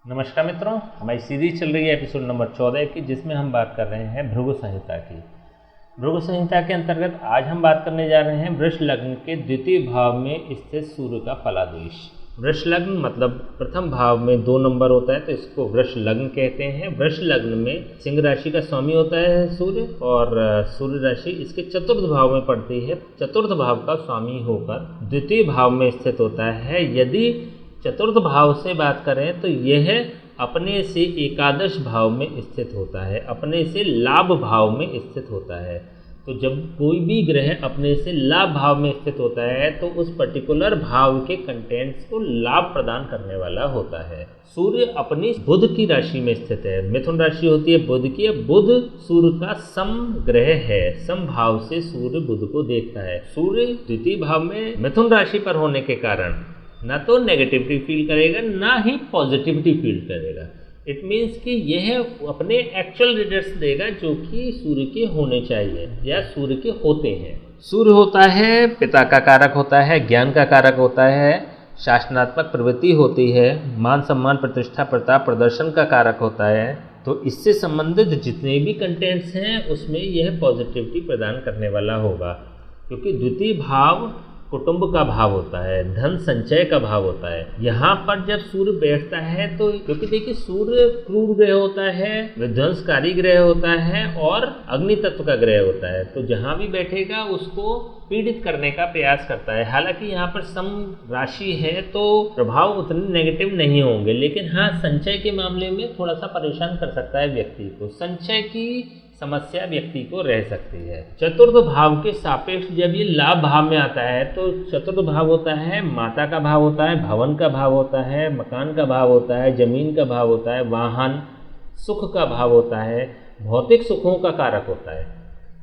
नमस्कार मित्रों, हमारी सीरीज चल रही है एपिसोड नंबर 14 की, जिसमें हम बात कर रहे हैं भृगु संहिता की। भृगु संहिता के अंतर्गत आज हम बात करने जा रहे हैं वृष लग्न के द्वितीय भाव में स्थित सूर्य का फलादेश। वृष लग्न मतलब प्रथम भाव में 2 नंबर होता है, तो इसको वृष लग्न कहते हैं। वृष लग्न में सिंह राशि का स्वामी होता है सूर्य, और सूर्य राशि इसके चतुर्थ भाव में पड़ती है। चतुर्थ भाव का स्वामी होकर द्वितीय भाव में स्थित होता है। यदि चतुर्थ भाव से बात करें तो यह अपने से एकादश भाव में स्थित होता है, अपने से लाभ भाव में स्थित होता है। तो जब कोई भी ग्रह अपने से लाभ भाव में स्थित होता है तो उस पर्टिकुलर भाव के कंटेंट्स को लाभ प्रदान करने वाला होता है। सूर्य अपनी बुध की राशि में स्थित है। मिथुन राशि होती है बुध की। बुध सूर्य का सम ग्रह है, सम भाव से सूर्य बुध को देखता है। सूर्य द्वितीय भाव में मिथुन राशि पर होने के कारण ना तो नेगेटिविटी फील करेगा, ना ही पॉजिटिविटी फील करेगा। इट मीन्स कि यह अपने एक्चुअल रिजल्ट्स देगा जो कि सूर्य के होने चाहिए या सूर्य के होते हैं। सूर्य होता है पिता का कारक होता है, ज्ञान का कारक होता है, शासनात्मक प्रवृत्ति होती है, मान सम्मान प्रतिष्ठा प्रताप प्रदर्शन का कारक होता है। तो इससे संबंधित जितने भी कंटेंट्स हैं उसमें यह पॉजिटिविटी प्रदान करने वाला होगा, क्योंकि द्वितीय भाव कुटुंब का भाव होता है, धन संचय का भाव होता है। यहाँ पर जब सूर्य बैठता है तो क्योंकि देखिए सूर्य क्रूर ग्रह होता है, विध्वंसकारी ग्रह होता है और अग्नि तत्व का ग्रह होता है, तो जहाँ भी बैठेगा उसको पीड़ित करने का प्रयास करता है। हालांकि यहाँ पर सम राशि है तो प्रभाव उतने नेगेटिव नहीं होंगे, लेकिन हाँ संचय के मामले में थोड़ा सा परेशान कर सकता है व्यक्ति को। संचय की समस्या व्यक्ति को रह सकती है। चतुर्थ भाव के सापेक्ष जब ये लाभ भाव में आता है तो चतुर्थ भाव होता है माता का भाव होता है, भवन का भाव होता है, मकान का भाव होता है, जमीन का भाव होता है, वाहन सुख का भाव होता है, भौतिक सुखों का कारक होता है।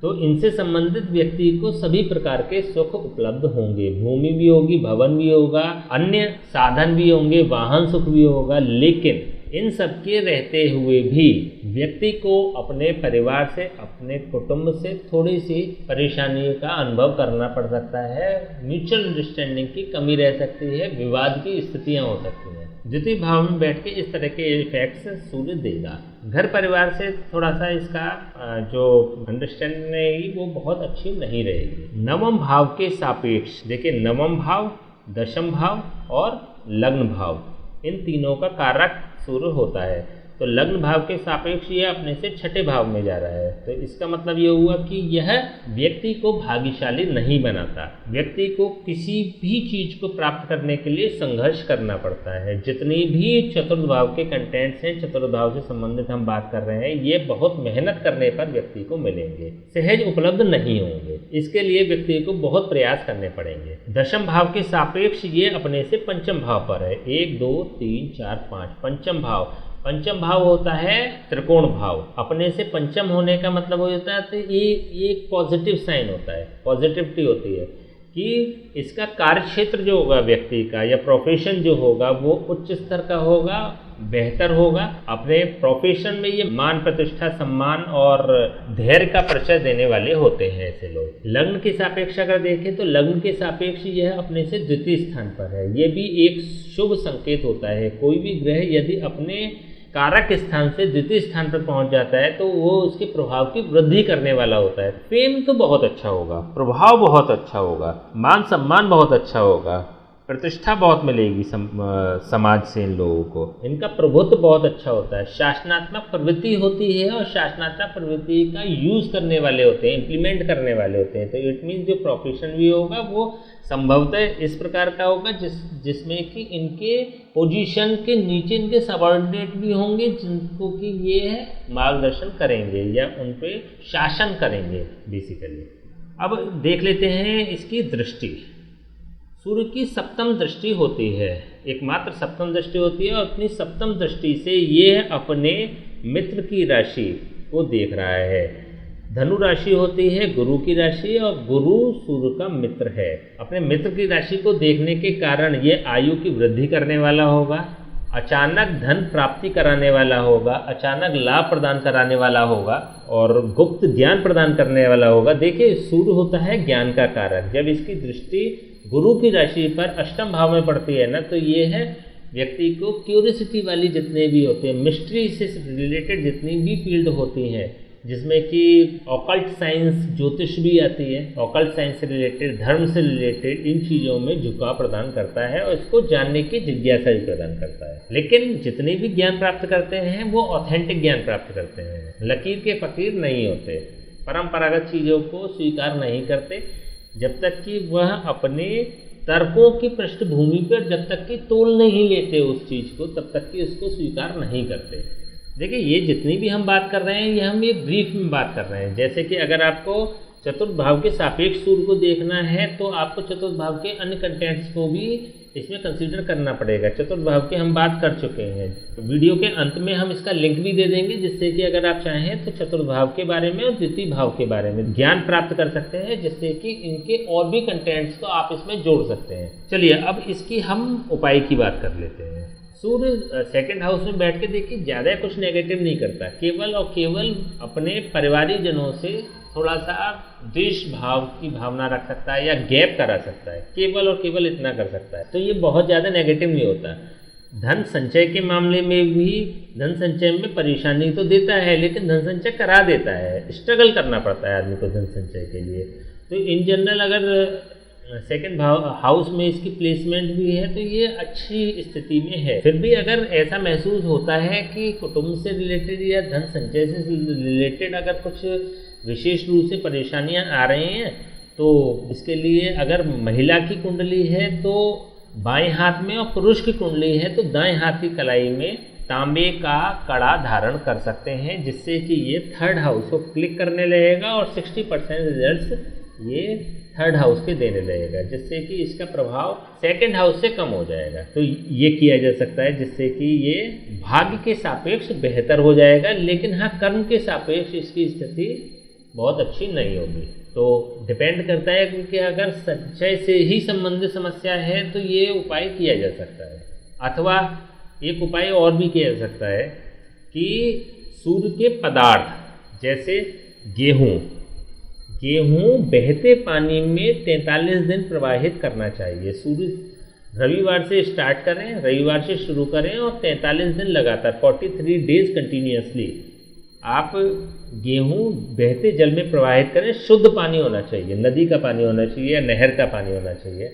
तो इनसे संबंधित व्यक्ति को सभी प्रकार के सुख उपलब्ध होंगे। भूमि भी होगी, भवन भी होगा, अन्य साधन भी होंगे, वाहन सुख भी होगा। लेकिन इन सब के रहते हुए भी व्यक्ति को अपने परिवार से, अपने कुटुंब से थोड़ी सी परेशानी का अनुभव करना पड़ सकता है। म्यूचुअल अंडरस्टैंडिंग की कमी रह सकती है, विवाद की स्थितियां हो सकती हैं। द्वितीय भाव में बैठ के इस तरह के इफेक्ट्स सूर्य देगा। घर परिवार से थोड़ा सा इसका जो अंडरस्टैंडिंग रहेगी वो बहुत अच्छी नहीं रहेगी। नवम भाव के सापेक्ष देखिए, नवम भाव, दशम भाव और लग्न भाव, इन तीनों का कारक सूर्य होता है। तो लग्न भाव के सापेक्ष ये अपने से छठे भाव में जा रहा है, तो इसका मतलब ये हुआ कि यह व्यक्ति को भाग्यशाली नहीं बनाता। व्यक्ति को किसी भी चीज को प्राप्त करने के लिए संघर्ष करना पड़ता है। जितनी भी चतुर्थ भाव के कंटेंट्स हैं, चतुर्थ भाव से संबंधित हम बात कर रहे हैं, ये बहुत मेहनत करने पर व्यक्ति को मिलेंगे, सहज उपलब्ध नहीं होंगे। इसके लिए व्यक्ति को बहुत प्रयास करने पड़ेंगे। दशम भाव के सापेक्ष ये अपने से पंचम भाव पर है। 1 2 3 4 5 पंचम भाव। पंचम भाव होता है त्रिकोण भाव। अपने से पंचम होने का मतलब हो जाता है तो ये एक पॉजिटिव साइन होता है, पॉजिटिविटी होती है कि इसका कार्य क्षेत्र जो होगा व्यक्ति का या प्रोफेशन जो होगा वो उच्च स्तर का होगा, बेहतर होगा। अपने प्रोफेशन में ये मान प्रतिष्ठा सम्मान और धैर्य का परिचय देने वाले होते हैं ऐसे लोग। लग्न के सापेक्ष अगर देखें तो लग्न के सापेक्ष यह अपने से द्वितीय स्थान पर है। ये भी एक शुभ संकेत होता है। कोई भी ग्रह यदि अपने कारक स्थान से द्वितीय स्थान पर पहुंच जाता है तो वो उसके प्रभाव की वृद्धि करने वाला होता है। फेम तो बहुत अच्छा होगा, प्रभाव बहुत अच्छा होगा, मान सम्मान बहुत अच्छा होगा, प्रतिष्ठा बहुत मिलेगी समाज से इन लोगों को। इनका प्रभुत्व बहुत अच्छा होता है, शासनात्मक प्रवृत्ति होती है और शासनात्मक प्रवृत्ति का यूज करने वाले होते हैं, इम्प्लीमेंट करने वाले होते हैं। तो इट मीन्स जो प्रोफेशन भी होगा वो संभवतः इस प्रकार का होगा जिसमें कि इनके पोजीशन के नीचे इनके सबऑर्डिनेट भी होंगे, जिनको कि ये मार्गदर्शन करेंगे या उन पे शासन करेंगे बेसिकली। अब देख लेते हैं इसकी दृष्टि। सूर्य की सप्तम दृष्टि होती है, एकमात्र सप्तम दृष्टि होती है, और अपनी सप्तम दृष्टि से ये अपने मित्र की राशि को देख रहा है। धनु राशि होती है गुरु की राशि, और गुरु सूर्य का मित्र है। अपने मित्र की राशि को देखने के कारण ये आयु की वृद्धि करने वाला होगा, अचानक धन प्राप्ति कराने वाला होगा, अचानक लाभ प्रदान कराने वाला होगा और गुप्त ज्ञान प्रदान करने वाला होगा। देखिए सूर्य होता है ज्ञान का कारक। जब इसकी दृष्टि गुरु की राशि पर अष्टम भाव में पड़ती है ना, तो ये है व्यक्ति को क्यूरियोसिटी वाली जितने भी होते हैं, मिस्ट्री से रिलेटेड जितनी भी फील्ड होती हैं, जिसमें कि ऑकल्ट साइंस, ज्योतिष भी आती है, ऑकल्ट साइंस से रिलेटेड, धर्म से रिलेटेड, इन चीज़ों में झुकाव प्रदान करता है और इसको जानने की जिज्ञासा भी प्रदान करता है। लेकिन जितने भी ज्ञान प्राप्त करते हैं वो ऑथेंटिक ज्ञान प्राप्त करते हैं, लकीर के फकीर नहीं होते, परंपरागत चीज़ों को स्वीकार नहीं करते जब तक कि वह अपने तर्कों की पृष्ठभूमि पर जब तक कि तोल नहीं लेते उस चीज़ को, तब तक कि उसको स्वीकार नहीं करते। देखिए, ये जितनी भी हम बात कर रहे हैं ये हम एक ब्रीफ में बात कर रहे हैं। जैसे कि अगर आपको चतुर्थ भाव के सापेक्ष सूर्य को देखना है तो आपको चतुर्थ भाव के अन्य कंटेंट्स को भी इसमें कंसीडर करना पड़ेगा। चतुर्थ भाव की हम बात कर चुके हैं, वीडियो के अंत में हम इसका लिंक भी दे देंगे, जिससे कि अगर आप चाहें तो चतुर्थ भाव के बारे में और द्वितीय भाव के बारे में ज्ञान प्राप्त कर सकते हैं, जिससे कि इनके और भी कंटेंट्स को आप इसमें जोड़ सकते हैं। चलिए अब इसकी हम उपाय की बात कर लेते हैं। सूर्य सेकंड हाउस में बैठ के देखिए ज़्यादा कुछ नेगेटिव नहीं करता, केवल और केवल अपने परिवारिक जनों से थोड़ा सा द्वेष भाव की भावना रख सकता है या गैप करा सकता है, केवल और केवल इतना कर सकता है। तो ये बहुत ज़्यादा नेगेटिव नहीं होता। धन संचय के मामले में भी धन संचय में परेशानी तो देता है, लेकिन धन संचय करा देता है, स्ट्रगल करना पड़ता है आदमी को धन संचय के लिए। तो इन जनरल अगर सेकंड हाउस में इसकी प्लेसमेंट भी है तो ये अच्छी स्थिति में है। फिर भी अगर ऐसा महसूस होता है कि कुटुंब से रिलेटेड या धन संचय से रिलेटेड अगर कुछ विशेष रूप से परेशानियां आ रही हैं, तो इसके लिए अगर महिला की कुंडली है तो बाएं हाथ में और पुरुष की कुंडली है तो दाएं हाथ की कलाई में तांबे का कड़ा धारण कर सकते हैं, जिससे कि ये थर्ड हाउस को क्लिक करने लगेगा और 60% रिजल्ट्स ये थर्ड हाउस के देने लगेगा, जिससे कि इसका प्रभाव सेकंड हाउस से कम हो जाएगा। तो ये किया जा सकता है जिससे कि ये भाग्य के सापेक्ष बेहतर हो जाएगा, लेकिन हाँ कर्म के सापेक्ष इसकी स्थिति बहुत अच्छी नहीं होगी। तो डिपेंड करता है, क्योंकि अगर संचय से ही संबंधित समस्या है तो ये उपाय किया जा सकता है। अथवा एक उपाय और भी किया जा सकता है कि सूर्य के पदार्थ जैसे गेहूँ बहते पानी में 43 दिन प्रवाहित करना चाहिए। सूर्य रविवार से स्टार्ट करें, रविवार से शुरू करें और 43 दिन लगातार 43 डेज कंटिन्यूसली आप गेहूँ बहते जल में प्रवाहित करें। शुद्ध पानी होना चाहिए, नदी का पानी होना चाहिए या नहर का पानी होना चाहिए,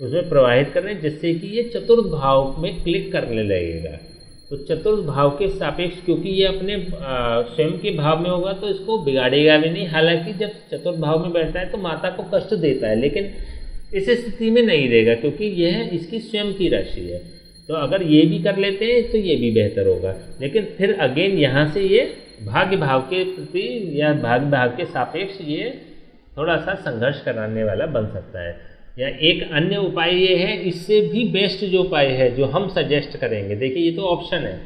उसमें प्रवाहित करें, जिससे कि ये चतुर्थ भाव में क्लिक करने लगेगा। तो चतुर्थ भाव के सापेक्ष, क्योंकि ये अपने स्वयं के भाव में होगा तो इसको बिगाड़ेगा भी नहीं। हालांकि जब चतुर्थ भाव में बैठता है तो माता को कष्ट देता है, लेकिन इस स्थिति में नहीं देगा क्योंकि यह इसकी स्वयं की राशि है। तो अगर ये भी कर लेते हैं तो ये भी बेहतर होगा। लेकिन फिर अगेन यहाँ से ये भाग्य भाव के प्रति या भाग्य भाव के सापेक्ष ये थोड़ा सा संघर्ष कराने वाला बन सकता है। या एक अन्य उपाय ये है, इससे भी बेस्ट जो उपाय है जो हम सजेस्ट करेंगे, देखिए ये तो ऑप्शन है,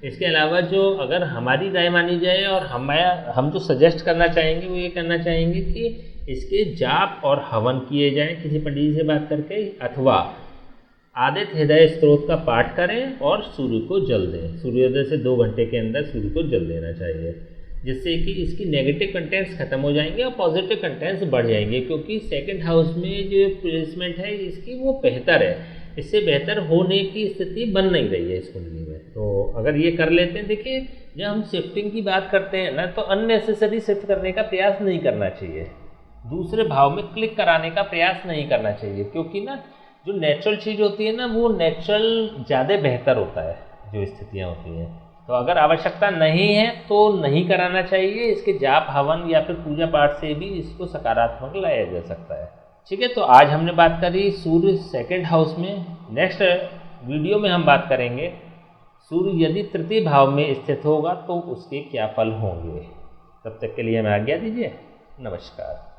इसके अलावा जो अगर हमारी राय मानी जाए और हम जो सजेस्ट करना चाहेंगे वो ये करना चाहेंगे कि इसके जाप और हवन किए जाएं किसी पंडित जी से बात करके, अथवा आदित्य हृदय स्त्रोत का पाठ करें और सूर्य को जल दें। सूर्योदय से 2 घंटे के अंदर सूर्य को जल देना चाहिए, जिससे कि इसकी नेगेटिव कंटेंट्स खत्म हो जाएंगे और पॉजिटिव कंटेंट्स बढ़ जाएंगे। क्योंकि सेकंड हाउस में जो प्लेसमेंट है इसकी वो बेहतर है, इससे बेहतर होने की स्थिति बन नहीं रही है इस कुंडली में। तो अगर ये कर लेते हैं, देखिए जब हम शिफ्टिंग की बात करते हैं ना, तो अननेसेसरी शिफ्ट करने का प्रयास नहीं करना चाहिए, दूसरे भाव में क्लिक कराने का प्रयास नहीं करना चाहिए, क्योंकि ना जो नेचुरल चीज़ होती है ना वो नेचुरल ज़्यादा बेहतर होता है जो स्थितियाँ होती हैं। तो अगर आवश्यकता नहीं है तो नहीं कराना चाहिए, इसके जाप हवन या फिर पूजा पाठ से भी इसको सकारात्मक लाया जा सकता है। ठीक है, तो आज हमने बात करी सूर्य सेकंड हाउस में। नेक्स्ट वीडियो में हम बात करेंगे सूर्य यदि तृतीय भाव में स्थित होगा तो उसके क्या फल होंगे। तब तक के लिए हमें आज्ञा दीजिए, नमस्कार।